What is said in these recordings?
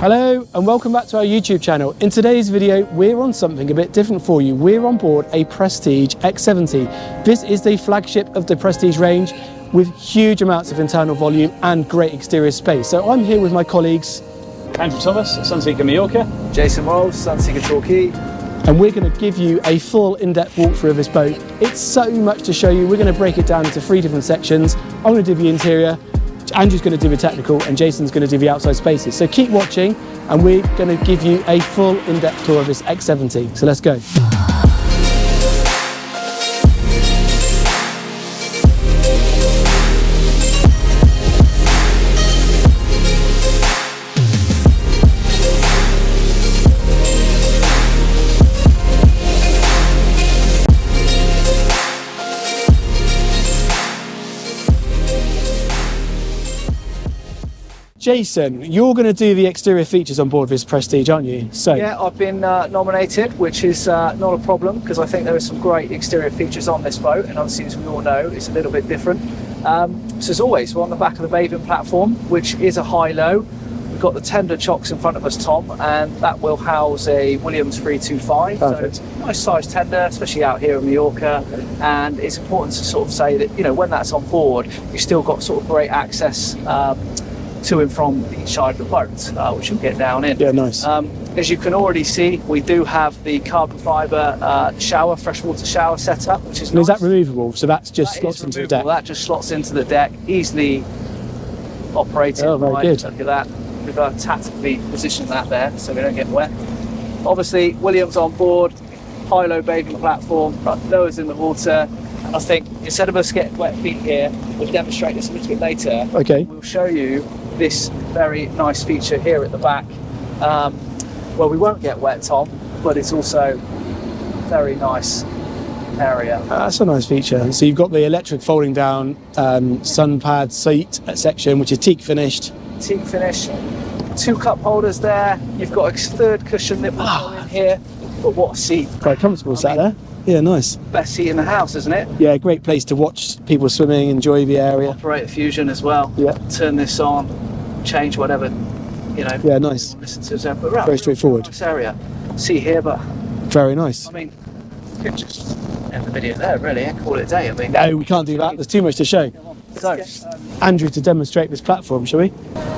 Hello and welcome back to our YouTube channel. In today's video, we're on something a bit different for you. We're on board a Prestige X70. This is the flagship of the Prestige range with huge amounts of internal volume and great exterior space. So I'm here with my colleagues. Andrew Thomas, Sunseeker Mallorca. Jason Rowles, Sunseeker Torquay. And we're going to give you a full in-depth walkthrough of this boat. It's so much to show you. We're going to break it down into 3 different sections. I'm going to do the interior, Andrew's going to do the technical, and Jason's going to do the outside spaces. So keep watching and we're going to give you a full in-depth tour of this X70. So let's go. Jason, you're going to do the exterior features on board this Prestige, aren't you? So yeah, I've been nominated, which is not a problem because I think there are some great exterior features on this boat, and obviously, as we all know, it's a little bit different. So as always, we're on the back of the bathing platform, which is a high-low. We've got the tender chocks in front of us, Tom, and that will house a Williams 325. Perfect. So nice size tender, especially out here in Mallorca. And it's important to sort of say that, you know, when that's on board, you've still got sort of great access to and from each side of the boat, which you'll get down in. yeah, nice. As you can already see, we do have the carbon fibre shower, freshwater shower setup, which is And nice. is that removable? So that just slots into the deck? That just slots into the deck, easily operated. Oh, very good. Look at that. We've tactically positioned that there so we don't get wet. Obviously, Williams on board, high-low bathing platform, lowers in the water. And I think instead of us getting wet feet here, we'll demonstrate this a little bit later. Okay. We'll show you this very nice feature here at the back. Well, we won't get wet, Tom, but it's also very nice area. That's a nice feature. So you've got the electric folding down sun pad seat section, which is teak finished. Teak finish, 2 cup holders there. You've got a 3rd cushion that will go in here. But what a seat! Quite comfortable sat there. Yeah, nice. Best seat in the house, isn't it? Yeah, great place to watch people swimming, enjoy the area. Operator fusion as well. Yeah. Turn this on, change whatever, you know. Yeah, nice. Listen to them, but Very straightforward. Nice area. See here, but Very nice. I mean, you could just end the video there, really, and call it a day. I mean, No, we can't do that. There's too much to show. so Andrew, to demonstrate this platform, shall we?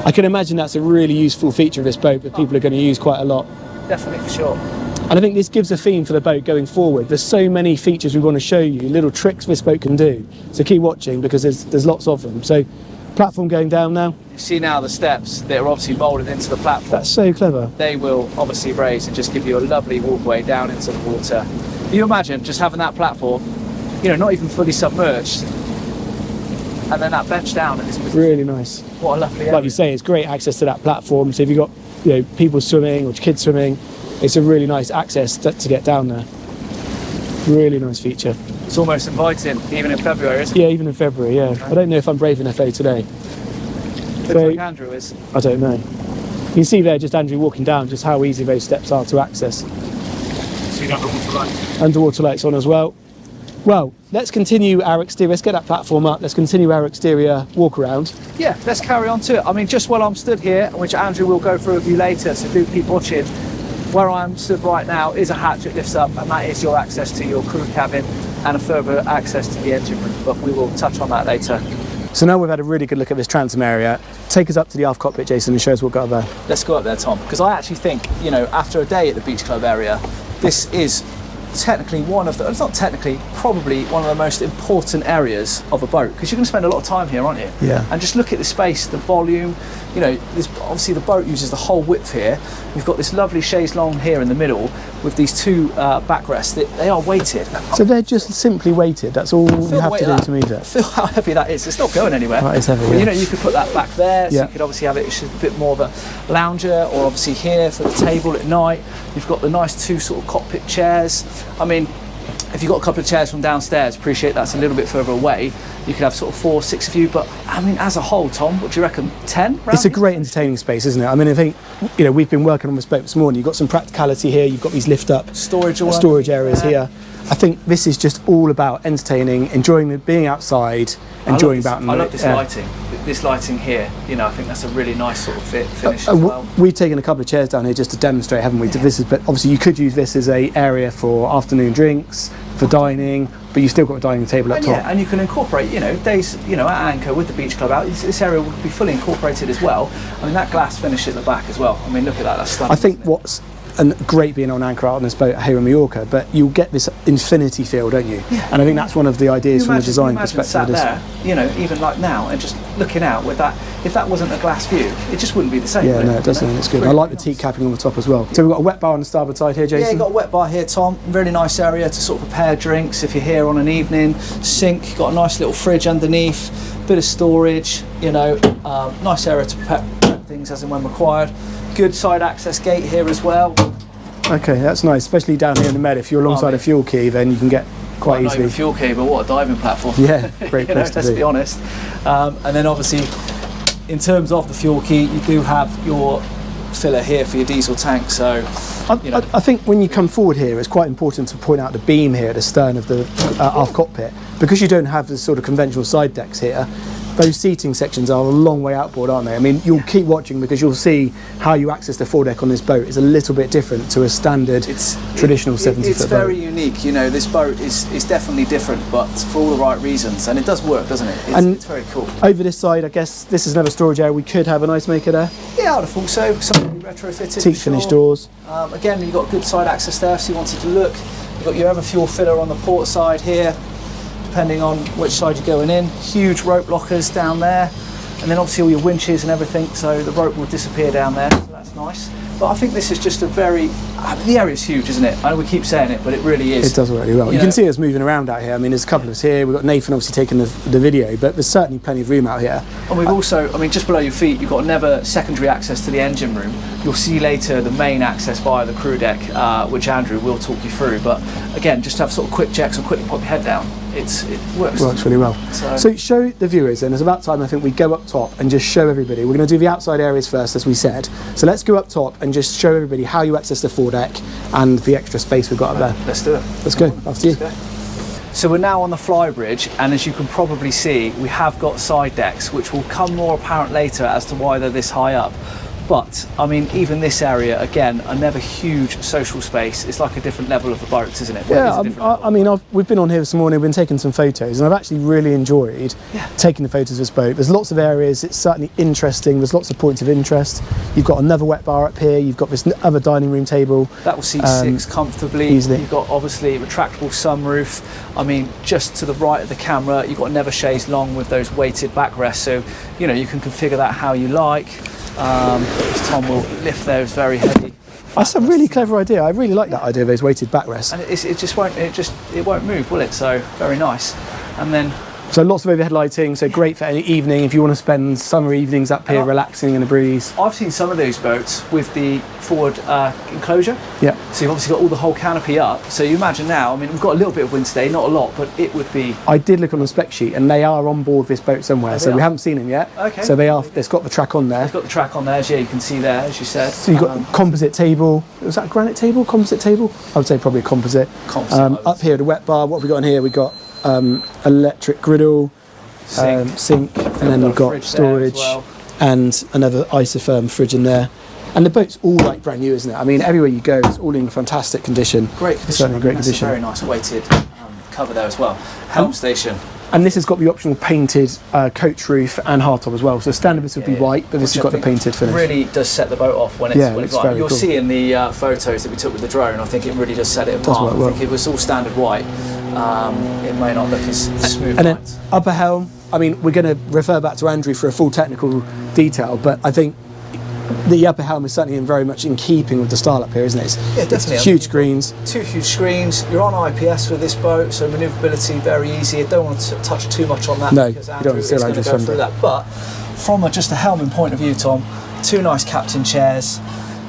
I can imagine that's a really useful feature of this boat that people are going to use quite a lot. definitely for sure. And I think this gives a theme for the boat going forward. There's so many features we want to show you, little tricks this boat can do. So keep watching because there's lots of them. So platform going down now. You see now the steps that are obviously molded into the platform. That's so clever. They will obviously raise and just give you a lovely walkway down into the water. You imagine just having that platform, you know, not even fully submerged, and then that bench down in this position. Really nice. What a lovely area. Like you say, it's great access to that platform. So if you've got, you know, people swimming or kids swimming, it's a really nice access to get down there. Really nice feature. It's almost inviting, even in February, isn't it? Yeah, even in February, yeah. I don't know if I'm brave enough though today. Looks like Andrew is. I don't know. You can see there just Andrew walking down, just how easy those steps are to access. So you got underwater lights. Underwater lights on as well. Well, let's continue our exterior. Let's get that platform up. Let's continue our exterior walk around. Yeah, let's carry on to it. I mean, just while I'm stood here, which Andrew will go through with you later, so do keep watching. Where I am stood right now is a hatch that lifts up, and that is your access to your crew cabin and a further access to the engine room, but we will touch on that later. So now we've had a really good look at this transom area. Take us up to the aft cockpit, Jason, and show us what we've got there. Let's go up there, Tom, because I actually think, you know, after a day at the beach club area, this is technically one of the, it's not technically, probably one of the most important areas of a boat, because you're going to spend a lot of time here, aren't you? Yeah. And just look at the space, the volume, you know, this, obviously the boat uses the whole width here. You've got this lovely chaise longue here in the middle with these 2 backrests. They are weighted. So they're just simply weighted. That's all you have to do to move it. Feel how heavy that is. It's not going anywhere. That is heavy, Well, yeah. you know, you could put that back there, so Yeah. you could obviously have it just a bit more of a lounger, or obviously here for the table at night. You've got the nice 2 sort of cockpit chairs. I mean, if you've got a couple of chairs from downstairs, appreciate that's a little bit further away. You could have sort of 4, 6 of you, but I mean, as a whole, Tom, what do you reckon? 10? It's a great entertaining space, isn't it? I mean, I think, you know, we've been working on this boat this morning. You've got some practicality here. You've got these lift up storage areas here. I think this is just all about entertaining, enjoying being outside, enjoying about. I love this lighting. this lighting here, you know, I think that's a really nice sort of finish as well. We've taken a couple of chairs down here just to demonstrate, haven't we? Yeah. This is, but obviously you could use this as a area for afternoon drinks, for dining, but you've still got a dining table up And top. yeah, and you can incorporate, you know, days, you know, at Anchor with the beach club out, this area will be fully incorporated as well. I mean, that glass finish at the back as well. I mean, look at that, that's stunning. I think what's great being on Anchor out on this boat here in Mallorca, but you'll get this infinity feel, don't you? Yeah. And I think that's one of the ideas from the design perspective. perspective. Sat there, you know, even like now, and just looking out with that, if that wasn't a glass view, it just wouldn't be the same. Yeah, no, it doesn't. It's good. I like the teak capping on the top as well. So we've got a wet bar on the starboard side here, Jason. Yeah, you've got a wet bar here, Tom. Really nice area to sort of prepare drinks if you're here on an evening. Sink, you've got a nice little fridge underneath, bit of storage, you know, nice area to prep things as and when required. Good side access gate here as well. Okay, that's nice, especially down here in the Med. If you're alongside a fuel quay, then you can get quite Not easily. even a fuel quay, but what a diving platform. Yeah, great place to let's be. be honest. And then obviously, in terms of the fuel quay, you do have your filler here for your diesel tank. So, you know. I think when you come forward here, it's quite important to point out the beam here at the stern of the aft cockpit, because you don't have the sort of conventional side decks here. Those seating sections are a long way outboard, aren't they? I mean, you'll keep watching because you'll see how you access the foredeck on this boat is a little bit different to a standard traditional 70-foot boat. It's very unique, you know, this boat is definitely different, but for all the right reasons, and it does work, doesn't it? It's very cool. Over this side, I guess this is another storage area. We could have an ice maker there. Yeah, I would have thought so. Something retrofitted. Teak finished doors. Again, you've got good side access there, so you wanted to look. You've got your other fuel filler on the port side here, depending on which side you're going in. Huge rope lockers down there, and then obviously all your winches and everything, so the rope will disappear down there, so that's nice. But I think this is just a very, I mean, the area's huge, isn't it? I know we keep saying it, but it really is. It does really well. You can see us moving around out here. I mean, there's a couple of us here. We've got Nathan obviously taking the video, but there's certainly plenty of room out here. And we've also, I mean, just below your feet, you've got another secondary access to the engine room. You'll see later the main access via the crew deck, which Andrew will talk you through. But again, just to have sort of quick checks or quickly pop your head down. It works. Works really well. So show the viewers, and it's about time I think we go up top and just show everybody. We're going to do the outside areas first, as we said. So let's go up top and just show everybody how you access the foredeck and the extra space we've got up there. Let's do it. Let's go. After you. So we're now on the Flybridge, and as you can probably see, we have got side decks, which will come more apparent later as to why they're this high up. But I mean, even this area, again, another huge social space. It's like a different level of the boat, isn't it? Yeah, I mean, we've been on here this morning, we've been taking some photos, and I've actually really enjoyed taking the photos of this boat. There's lots of areas, it's certainly interesting, there's lots of points of interest. You've got another wet bar up here, you've got this other dining room table. That will seat 6 comfortably. Easily. You've got obviously a retractable sunroof. I mean, just to the right of the camera, you've got never chaise long with those weighted backrests, so you know you can configure that how you like. Tom will lift those very heavy. That's a really clever idea. I really like that idea of those weighted backrests. And it won't move, will it? So very nice. And then so lots of overhead lighting, so great for any evening if you want to spend summer evenings up here relaxing in the breeze. I've seen some of those boats with the forward enclosure. Yeah. So you've obviously got all the whole canopy up. So you imagine now, I mean, we've got a little bit of wind today, not a lot, but it would be... I did look on the spec sheet and they are on board this boat somewhere, so we haven't seen them yet. Okay. So it's got the track on there. It's got the track on there, yeah, you can see there, as you said. So you've got composite table. Was that a granite table? Composite table? I would say probably a composite. Up here, the wet bar, what have we got in here? We've got electric griddle, sink, and then we've got storage and another isotherm fridge in there. And the boat's all like brand new, isn't it? I mean, everywhere you go, it's all in fantastic condition. Great condition. Certainly great condition. A very nice weighted cover there as well. Helm station. And this has got the optional painted coach roof and hardtop as well. So standard this would be white, but this has got the painted finish. Really does set the boat off when it's white. You'll see in the photos that we took with the drone, I think it really does set it apart. I think if it was all standard white, it may not look as smooth. And then upper helm, I mean, we're going to refer back to Andrew for a full technical detail, but I think the upper helm is certainly very much in keeping with the style up here, isn't it? Yeah, definitely. It's huge screens. 2 huge screens. You're on IPS with this boat, so manoeuvrability very easy. I don't want to touch too much on that because Andrew is going to go through that. But from just a helming point of view, Tom, 2 nice captain chairs.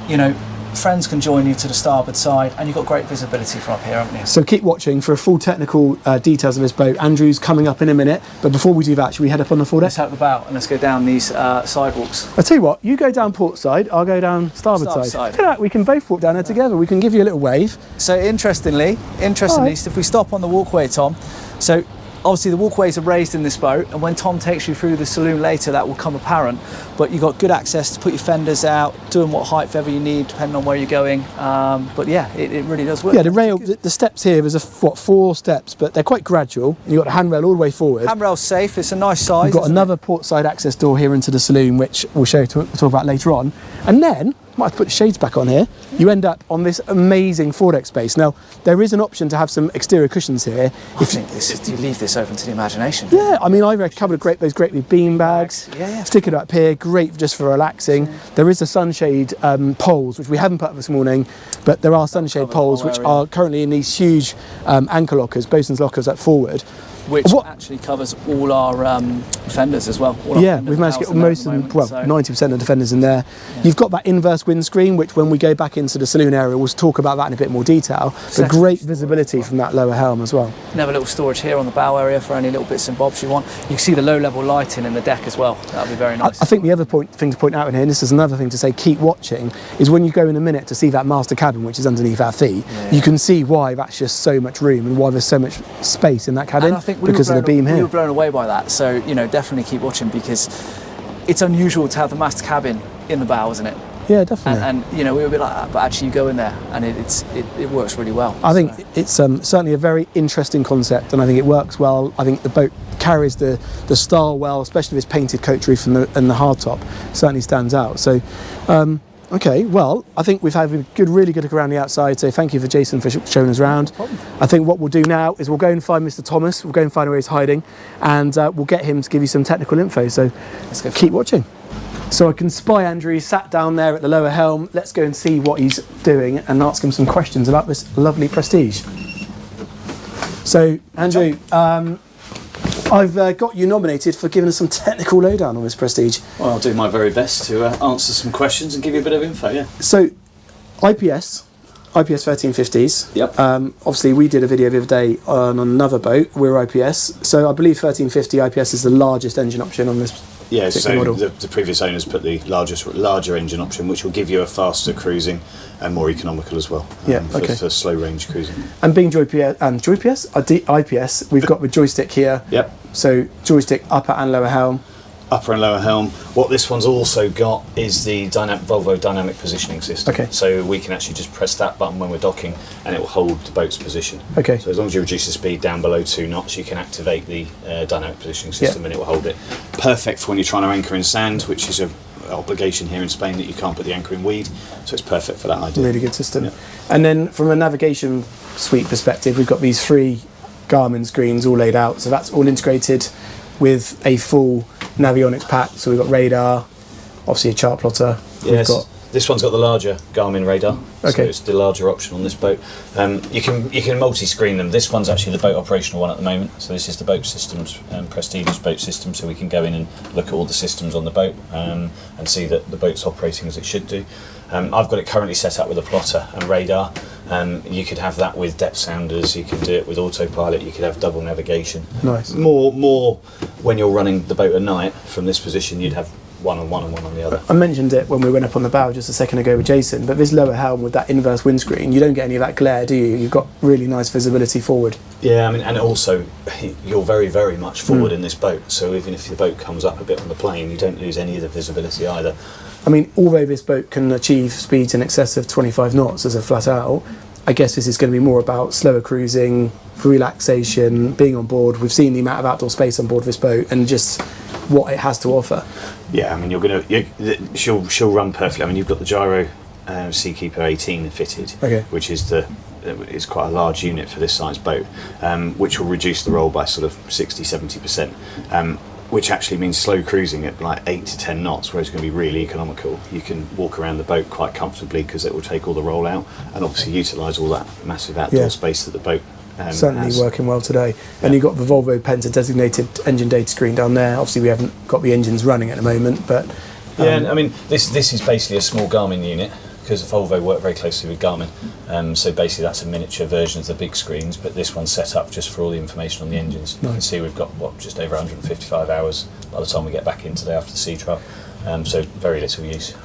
You know, friends can join you to the starboard side, and you've got great visibility from up here, haven't you? So keep watching for full technical details of this boat. Andrew's coming up in a minute, but before we do that, should we head up on the foredeck? Let's head up the bow and let's go down these sidewalks. I'll tell you what, you go down port side, I'll go down starboard side. Look at that, we can both walk down there together. We can give you a little wave. So interestingly, so if we stop on the walkway, Tom, so Obviously the walkways are raised in this boat, and when Tom takes you through the saloon later that will come apparent, but you've got good access to put your fenders out, doing what height ever you need depending on where you're going. But yeah, it really does work. Yeah, the rail, the steps here, there's 4 steps, but they're quite gradual. You've got the handrail all the way forward. Handrail's safe, it's a nice size. You've got another port side access door here into the saloon, which we'll talk about later on. And then, might have to put the shades back on here, you end up on this amazing foredeck space. Now, there is an option to have some exterior cushions here. I think you leave this open to the imagination. Yeah, I mean, I've a couple of those great big bean bags. Yeah. Stick it up here, great just for relaxing. There is a sunshade poles, which we haven't put up this morning, but there are sunshade poles, which are currently in these huge anchor lockers, bosun's lockers up forward. Which actually covers all our fenders as well. Yeah, we've managed to get most of them, 90% of the fenders in there. Yeah. You've got that inverse windscreen, which when we go back into the saloon area, we'll talk about that in a bit more detail. But great visibility from that lower helm as well. You have a little storage here on the bow area for any little bits and bobs you want. You can see the low-level lighting in the deck as well. That'll be very nice. I think the other thing to point out in here, and this is another thing to say, keep watching, is when you go in a minute to see that master cabin, which is underneath our feet, you can see why that's just so much room and why there's so much space in that cabin because of the beam here. We were blown away by that, so definitely keep watching, because it's unusual to have the master cabin in the bow, isn't it? Yeah, definitely. And we were a bit like that, but actually you go in there and it works really well. I think it's certainly a very interesting concept, and I think it works well. I think the boat carries the style well, especially this painted coach roof and the hardtop certainly stands out. So okay, well, I think we've had a really good look around the outside, so thank you for Jason for showing us around. No problem. I think what we'll do now is we'll go and find Mr. Thomas, we'll go and find where he's hiding, and we'll get him to give you some technical info, so let's go keep watching. So I can spy Andrew, he's sat down there at the lower helm. Let's go and see what he's doing and ask him some questions about this lovely Prestige. So, Andrew, I've got you nominated for giving us some technical lowdown on this Prestige. Well, I'll do my very best to answer some questions and give you a bit of info, yeah. So, IPS 1350s. Yep. Obviously, we did a video the other day on another boat. We're IPS. So, I believe 1350 IPS is the largest engine option on this. Yeah, so model. the previous owners put the larger engine option, which will give you a faster cruising and more economical as well. For slow range cruising. And being IPS, we've got the joystick here. Yep. So joystick upper and lower helm. Upper and lower helm. What this one's also got is the Volvo dynamic positioning system. Okay. So we can actually just press that button when we're docking and it will hold the boat's position. Okay. So as long as you reduce the speed down below 2 knots, you can activate the dynamic positioning system and it will hold it. Perfect for when you're trying to anchor in sand, which is an obligation here in Spain that you can't put the anchor in weed. So it's perfect for that idea. Really good system. Yeah. And then from a navigation suite perspective, we've got these 3 Garmin screens all laid out. So that's all integrated with a full Navionics pack. So we've got radar, obviously a chart plotter. Yes, this one's got the larger Garmin radar. Okay. So it's the larger option on this boat. You can multi-screen them. This one's actually the boat operational one at the moment. So this is the boat systems, Prestige's boat system. So we can go in and look at all the systems on the boat and see that the boat's operating as it should do. I've got it currently set up with a plotter and radar. You could have that with depth sounders. You can do it with autopilot. You could have double navigation. Nice. More when you're running the boat at night from this position, you'd have one on one and one on the other. I mentioned it when we went up on the bow just a second ago with Jason, but this lower helm with that inverse windscreen, you don't get any of that glare, do you? You've got really nice visibility forward. Yeah, I mean, and also you're very, very much forward in this boat, so even if the boat comes up a bit on the plane, you don't lose any of the visibility either. I mean, although this boat can achieve speeds in excess of 25 knots as a flat out, I guess this is going to be more about slower cruising, relaxation, being on board. We've seen the amount of outdoor space on board this boat and just what it has to offer. Yeah, I mean, she'll run perfectly. I mean, you've got the gyro Seakeeper 18 fitted, which is it's quite a large unit for this size boat, which will reduce the roll by sort of 60-70%. Which actually means slow cruising at like 8 to 10 knots, where it's going to be really economical. You can walk around the boat quite comfortably because it will take all the roll out and obviously utilise all that massive outdoor space that the boat certainly has. Working well today. And you've got the Volvo Penta designated engine data screen down there. Obviously we haven't got the engines running at the moment, but... yeah, I mean, this is basically a small Garmin unit, because Volvo work very closely with Garmin, so basically that's a miniature version of the big screens, but this one's set up just for all the information on the engines. You can see we've got just over 155 hours by the time we get back in today after the sea trial, so very little use.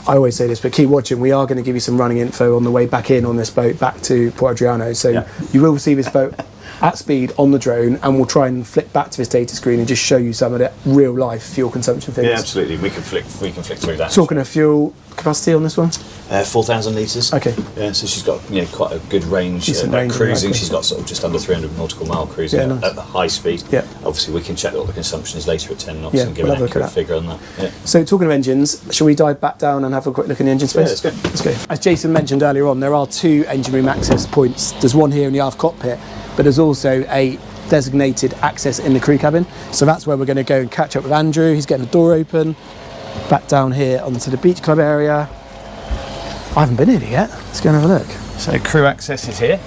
I always say this, but keep watching. We are going to give you some running info on the way back in on this boat back to Port Adriano, so you will see this boat at speed on the drone, and we'll try and flick back to this data screen and just show you some of the real life fuel consumption figures. Yeah, absolutely. We can flick through that. Talking of fuel capacity on this one, 4,000 litres. Okay. Yeah, so she's got quite a good range. Decent range, cruising, okay. She's got sort of just under 300 nautical mile cruising nice. at the high speed. Yeah. Obviously, we can check what the consumption is later at 10 knots Yeah, and give we'll an have a look at accurate figure on that. Yeah. So talking of engines, shall we dive back down and have a quick look in the engine space? Yeah, let's go. As Jason mentioned earlier on, there are 2 engine room access points. There's one here in the aft cockpit, but there's also a designated access in the crew cabin. So that's where we're going to go and catch up with Andrew. He's getting the door open. Back down here onto the beach club area. I haven't been in here yet. Let's go and have a look. So crew access is here.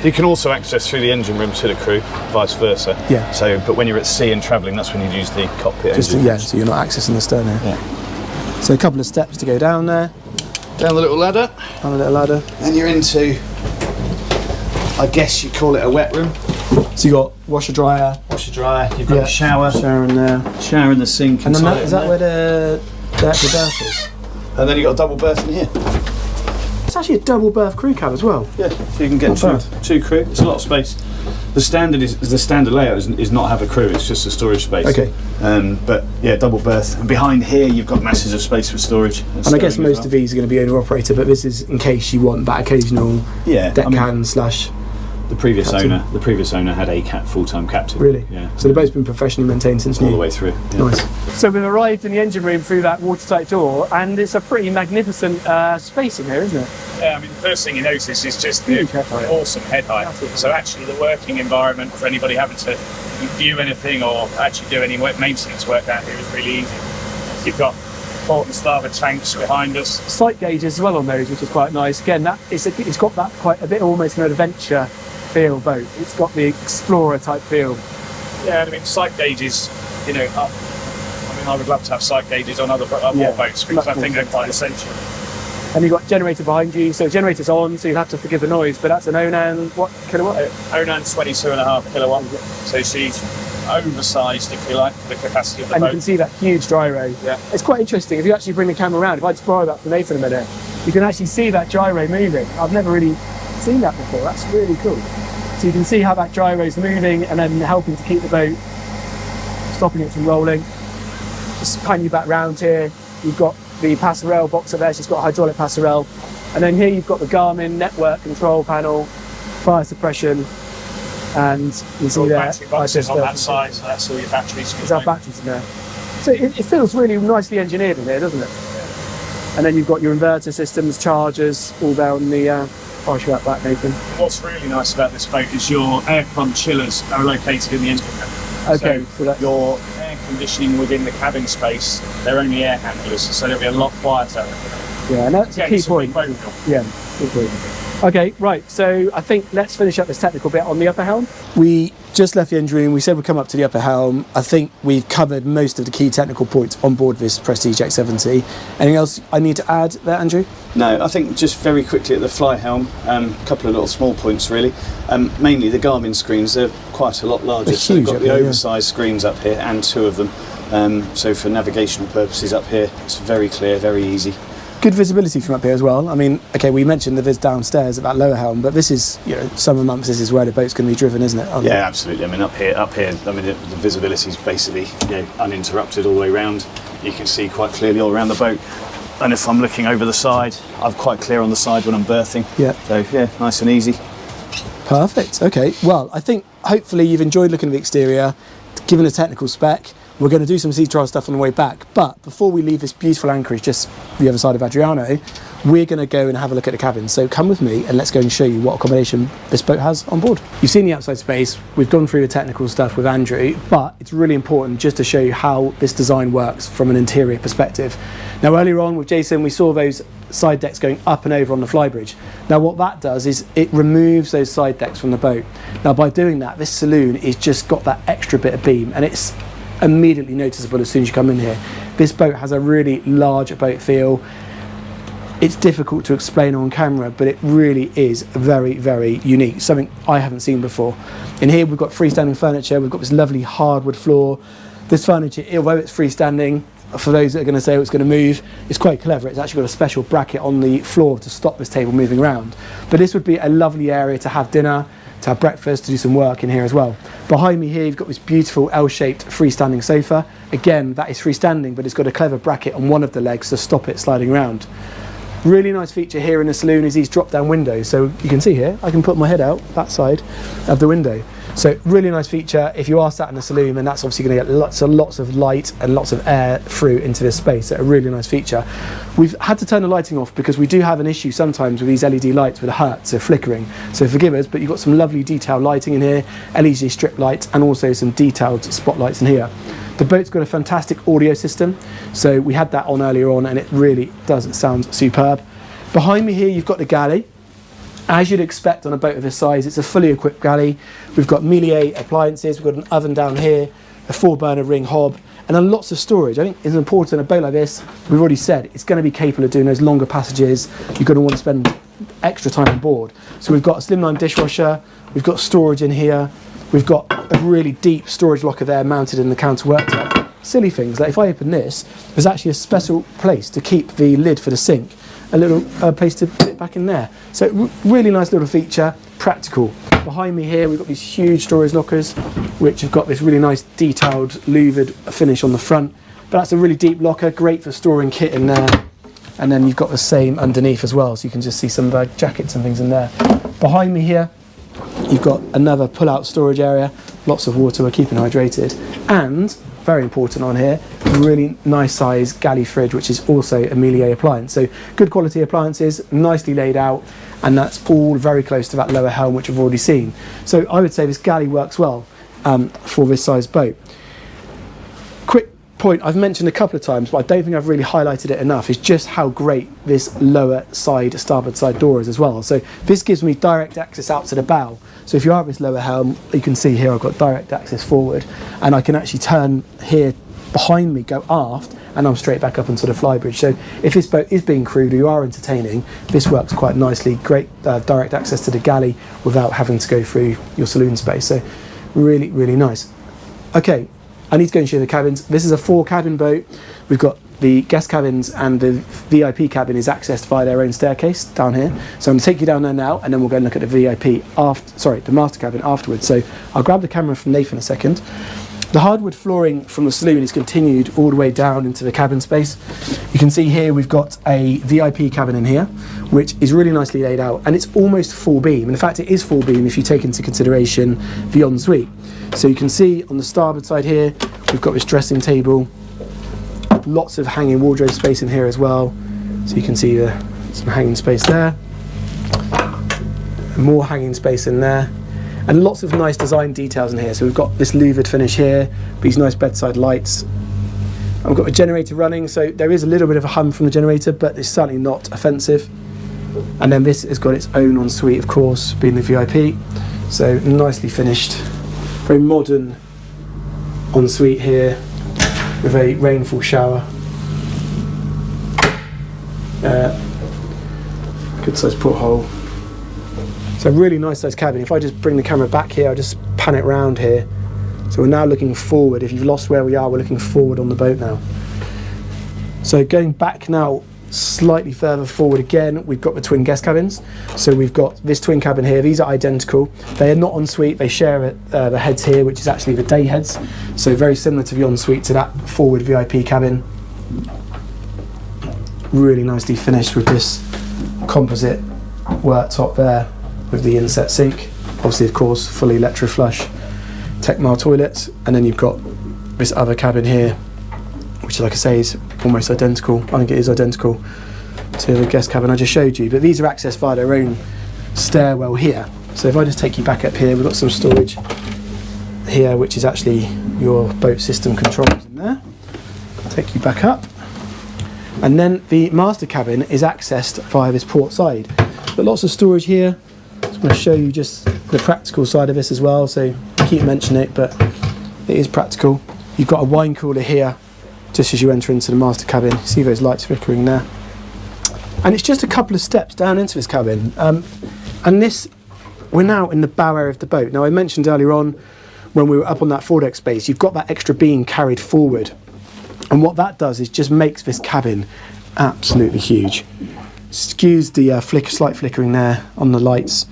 You can also access through the engine room to the crew, vice versa. Yeah. So, but when you're at sea and travelling, that's when you use the cockpit engine. Yeah, so you're not accessing the stern here. Yeah. So a couple of steps to go down there. Down the little ladder. On a little ladder. And you're into, I guess you call it a wet room. So you got washer dryer. Washer dryer. You've got a shower. Shower in there. Shower in the sink. And then is that where the actual berth is? And then you've got a double berth in here. It's actually a double berth crew cab as well. Yeah, so you can get two crew. It's a lot of space. The standard layout is not have a crew. It's just a storage space. Okay. But yeah, double berth. And behind here, you've got masses of space for storage. And I guess most of these are going to be owner operator, but this is in case you want that occasional deckhand slash. The previous captain. owner had a full-time captain. Really? Yeah. So they've both been professionally maintained since all the way through. Yeah. Nice. So we've arrived in the engine room through that watertight door, and it's a pretty magnificent space in here, isn't it? Yeah, I mean, the first thing you notice is just the awesome head height. So actually the working environment for anybody having to view anything or actually do any maintenance work out here is really easy. You've got port and starboard tanks behind us. Sight gauge as well on those, which is quite nice. Again, it's got that quite a bit almost an adventure feel boat. It's got the explorer type feel. Yeah, I mean, sight gauges, I would love to have sight gauges on more boats because I think they're quite essential. And you've got generator behind you, so generator's on, so you'll have to forgive the noise, but that's an Onan, what kilowatt? Onan's 22.5 kilowatt, so she's oversized, if you like, for the capacity of the boat. And you can see that huge gyro. Yeah. It's quite interesting, if you actually bring the camera around, if I just borrow that from Nathan a minute, you can actually see that gyro moving. I've never really seen that before, that's really cool. So you can see how that gyro's moving and then helping to keep the boat, stopping it from rolling. Just pan you back round here, you've got the passerelle box up there, she's got a hydraulic passerelle. And then here you've got the Garmin network control panel, fire suppression, and you see there battery boxes on that side, so that's all your batteries. There's our batteries in there. So it feels really nicely engineered in here, doesn't it? And then you've got your inverter systems, chargers, all there on the I'll show that back, Nathan. What's really nice about this boat is your aircon chillers are located in the engine cabin. Okay, so that's your air conditioning within the cabin space, they're only air handlers, so they'll be a lot quieter. Yeah, and that's a key point. Yeah, good point. Okay, right, so I think let's finish up this technical bit on the upper helm. We just left the engine room, we said we'd come up to the upper helm. I think we've covered most of the key technical points on board this Prestige X70. Anything else I need to add there, Andrew? No, I think just very quickly at the fly helm, a couple of little small points really. Mainly the Garmin screens, they're quite a lot larger. They're so huge they've got up the there, oversized screens up here and 2 of them. So for navigational purposes up here, it's very clear, very easy. Good visibility from up here as well. I mean, okay, we mentioned the viz downstairs at that lower helm, but this is, summer months, this is where the boat's going to be driven, isn't it? Yeah, absolutely. I mean, up here, I mean, the visibility is basically uninterrupted all the way around. You can see quite clearly all around the boat. And if I'm looking over the side, I'm quite clear on the side when I'm berthing. Yeah. So yeah, nice and easy. Perfect. Okay. Well, I think hopefully you've enjoyed looking at the exterior, given a technical spec. We're going to do some sea trial stuff on the way back, but before we leave this beautiful anchorage just the other side of Adriano, we're going to go and have a look at the cabin. So come with me and let's go and show you what accommodation this boat has on board. You've seen the outside space, we've gone through the technical stuff with Andrew, but it's really important just to show you how this design works from an interior perspective. Now earlier on with Jason, we saw those side decks going up and over on the Flybridge. Now what that does is it removes those side decks from the boat. Now by doing that, this saloon is just got that extra bit of beam, and it's immediately noticeable as soon as you come in here. This boat has a really large boat feel. It's difficult to explain on camera, but it really is very, very unique, something I haven't seen before. In here we've got freestanding furniture, we've got this lovely hardwood floor. This furniture, although it's freestanding, for those that are going to say it's going to move, it's quite clever. It's actually got a special bracket on the floor to stop this table moving around. But this would be a lovely area to have dinner, to have breakfast, to do some work in here as well. Behind me here, you've got this beautiful L-shaped freestanding sofa. Again, that is freestanding, but it's got a clever bracket on one of the legs to stop it sliding around. Really nice feature here in the saloon is these drop-down windows. So you can see here, I can put my head out that side of the window. So really nice feature if you are sat in the saloon, and that's obviously going to get lots of light and lots of air through into this space. So a really nice feature. We've had to turn the lighting off because we do have an issue sometimes with these LED lights with the hertz, so flickering. So forgive us, but you've got some lovely detailed lighting in here, LED strip lights, and also some detailed spotlights in here. The boat's got a fantastic audio system, so we had that on earlier on, and it really does sound superb. Behind me here, you've got the galley. As you'd expect on a boat of this size, it's a fully equipped galley. We've got Melier appliances, we've got an oven down here, a 4-burner ring hob, and then lots of storage. I think it's important in a boat like this, we've already said, it's going to be capable of doing those longer passages. You're going to want to spend extra time on board. So we've got a slimline dishwasher, we've got storage in here, we've got a really deep storage locker there mounted in the counter worktop. Silly things, like if I open this, there's actually a special place to keep the lid for the sink. A little place to put it back in there. So really nice little feature, practical. Behind me here we've got these huge storage lockers which have got this really nice detailed louvered finish on the front. But that's a really deep locker, great for storing kit in there. And then you've got the same underneath as well, so you can just see some jackets and things in there. Behind me here you've got another pull-out storage area, lots of water, we're keeping hydrated. And very important on here, really nice size galley fridge, which is also a Melier appliance. So good quality appliances, nicely laid out, and that's all very close to that lower helm which we've already seen. So I would say this galley works well for this size boat. Quick point I've mentioned a couple of times, but I don't think I've really highlighted it enough, is just how great this lower side, starboard side door is as well. So this gives me direct access out to the bow. So if you are at this lower helm, you can see here I've got direct access forward, and I can actually turn here behind me, go aft, and I'm straight back up onto the Flybridge. So if this boat is being crewed or you are entertaining, this works quite nicely. Great direct access to the galley without having to go through your saloon space. So really, really nice. Okay, I need to go and show the cabins. This is a 4-cabin boat. We've got the guest cabins, and the VIP cabin is accessed via their own staircase down here. So I'm going to take you down there now, and then we'll go and look at the the master cabin afterwards. So I'll grab the camera from Nathan a second. The hardwood flooring from the saloon is continued all the way down into the cabin space. You can see here we've got a VIP cabin in here, which is really nicely laid out, and it's almost full beam. In fact, it is full beam if you take into consideration the ensuite. So you can see on the starboard side here, we've got this dressing table, lots of hanging wardrobe space in here as well. So you can see some hanging space there, more hanging space in there, and lots of nice design details in here. So we've got this louvered finish here, these nice bedside lights. And we've got a generator running, so there is a little bit of a hum from the generator, but it's certainly not offensive. And then this has got its own ensuite, of course, being the VIP. So nicely finished, very modern ensuite here, with a rainfall shower. Good sized porthole. So really nice sized cabin. If I just bring the camera back here, I'll just pan it round here. So we're now looking forward. If you've lost where we are, we're looking forward on the boat now. So going back now slightly further forward again, we've got the twin guest cabins. So we've got this twin cabin here. These are identical. They are not ensuite. They share the heads here, which is actually the day heads. So very similar to the ensuite to that forward VIP cabin. Really nicely finished with this composite worktop there with the inset sink. Obviously, of course, fully electro-flush Techmar toilets. And then you've got this other cabin here, which, like I say, is almost identical. I think it is identical to the guest cabin I just showed you. But these are accessed via their own stairwell here. So if I just take you back up here, we've got some storage here, which is actually your boat system controls in there. I'll take you back up. And then the master cabin is accessed via this port side. But lots of storage here. I'm going to show you just the practical side of this as well. So I keep mentioning it, but it is practical. You've got a wine cooler here, just as you enter into the master cabin. You see those lights flickering there. And it's just a couple of steps down into this cabin. And this, we're now in the bow area of the boat. Now I mentioned earlier on, when we were up on that foredeck space, you've got that extra beam carried forward. And what that does is just makes this cabin absolutely huge. Excuse the slight flickering there on the lights,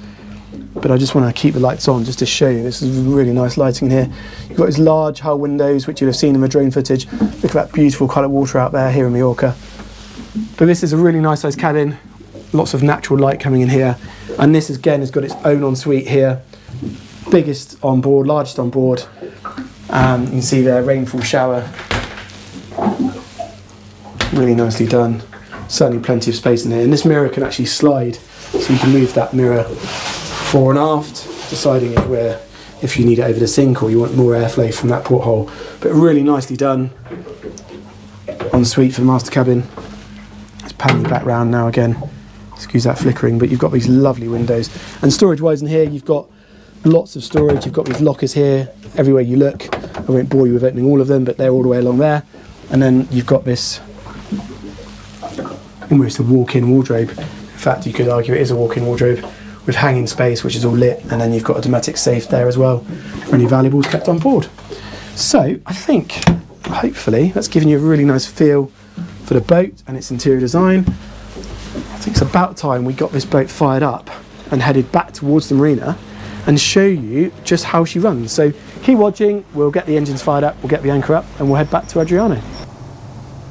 but but I just want to keep the lights on just to show you. This is really nice lighting in here. You've got these large hull windows, which you'll have seen in the drone footage. Look at that beautiful colour water out there here in Mallorca. But this is a really nice sized cabin. Lots of natural light coming in here. And this again has got its own ensuite here. Biggest on board, largest on board. You can see there, rainfall shower. Really nicely done. Certainly plenty of space in here. And this mirror can actually slide, so you can move that mirror fore and aft, deciding it where, if you need it over the sink or you want more airflow from that porthole. But really nicely done. Ensuite for the master cabin. Let's pan you back round now again. Excuse that flickering, but you've got these lovely windows. And storage wise in here, you've got lots of storage. You've got these lockers here everywhere you look. I won't bore you with opening all of them, but they're all the way along there. And then you've got this almost a walk-in wardrobe. In fact, you could argue it is a walk-in wardrobe with hanging space, which is all lit, and then you've got a domestic safe there as well for any valuables kept on board. So I think, hopefully, that's given you a really nice feel for the boat and its interior design. I think it's about time we got this boat fired up and headed back towards the marina and show you just how she runs. So keep watching, we'll get the engines fired up, we'll get the anchor up, and we'll head back to Adriano.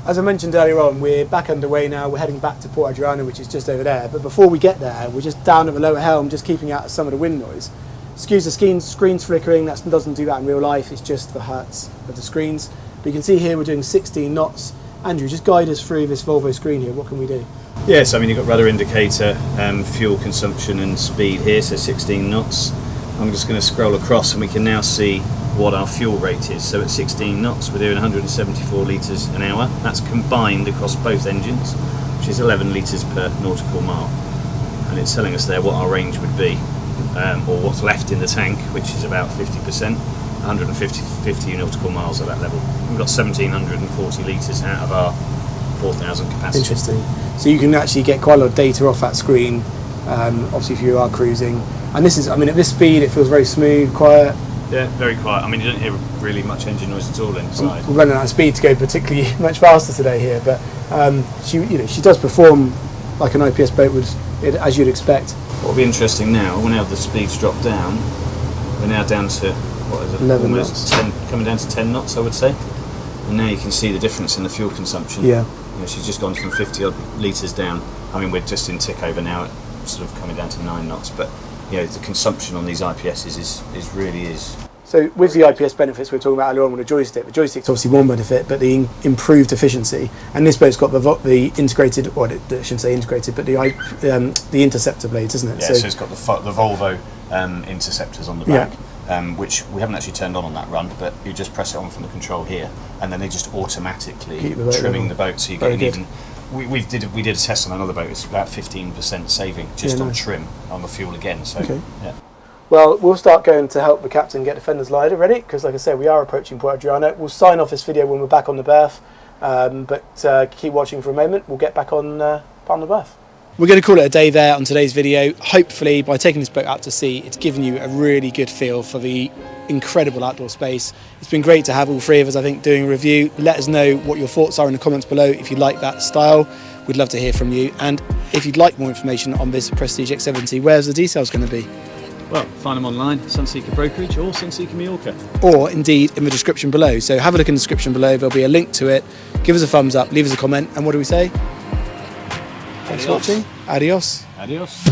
As I mentioned earlier on, we're back underway now. We're heading back to Port Adriano, which is just over there. But before we get there, we're just down at the lower helm, just keeping out some of the wind noise. Excuse the screens flickering, that doesn't do that in real life, it's just the hertz of the screens. But you can see here we're doing 16 knots. Andrew, just guide us through this Volvo screen here, what can we do? Yes, I mean you've got rudder indicator, fuel consumption and speed here, so 16 knots. I'm just going to scroll across and we can now see what our fuel rate is. So at 16 knots we're doing 174 litres an hour. That's combined across both engines, which is 11 litres per nautical mile. And it's telling us there what our range would be, or what's left in the tank, which is about 50%, 150 nautical miles at that level. We've got 1,740 litres out of our 4,000 capacity. Interesting. So you can actually get quite a lot of data off that screen, obviously if you are cruising. And this is, I mean, at this speed it feels very smooth, quiet. Yeah, very quiet. I mean, you don't hear really much engine noise at all inside. We're running out of speed to go particularly much faster today here, but she does perform like an IPS boat would, as you'd expect. What will be interesting now, when now the speed's dropped down, we're now down to, what is it, 11 almost knots. 10, coming down to 10 knots, I would say. And now you can see the difference in the fuel consumption. Yeah. You know, she's just gone from 50 odd litres down. I mean, we're just in tick over now, sort of coming down to 9 knots, but you know, the consumption on these IPSs is really. So with the IPS benefits we were talking about earlier on with the joystick's obviously one benefit, but the improved efficiency. And this boat's got the integrated, or I shouldn't say integrated, but the interceptor blades, isn't it? Yeah, so it's got the Volvo interceptors on the back, which we haven't actually turned on that run, but you just press it on from the control here, and then they just automatically trimming the boat, so you get an even. We did a test on another boat. It's about 15% saving just on trim on the fuel again. So yeah. Well, we'll start going to help the captain get the fenders lighter ready, because like I said, we are approaching Port Adriano. We'll sign off this video when we're back on the berth, but keep watching for a moment. We'll get back on the berth. We're going to call it a day there on today's video. Hopefully, by taking this boat out to sea, it's given you a really good feel for the incredible outdoor space. It's been great to have all three of us, I think, doing a review. Let us know what your thoughts are in the comments below if you like that style. We'd love to hear from you. And if you'd like more information on this Prestige X70, where's the details going to be? Well, find them online, Sunseeker Brokerage or Sunseeker Mallorca. Or indeed in the description below. So have a look in the description below. There'll be a link to it. Give us a thumbs up, leave us a comment. And what do we say? Thanks for watching. Adios. Adios.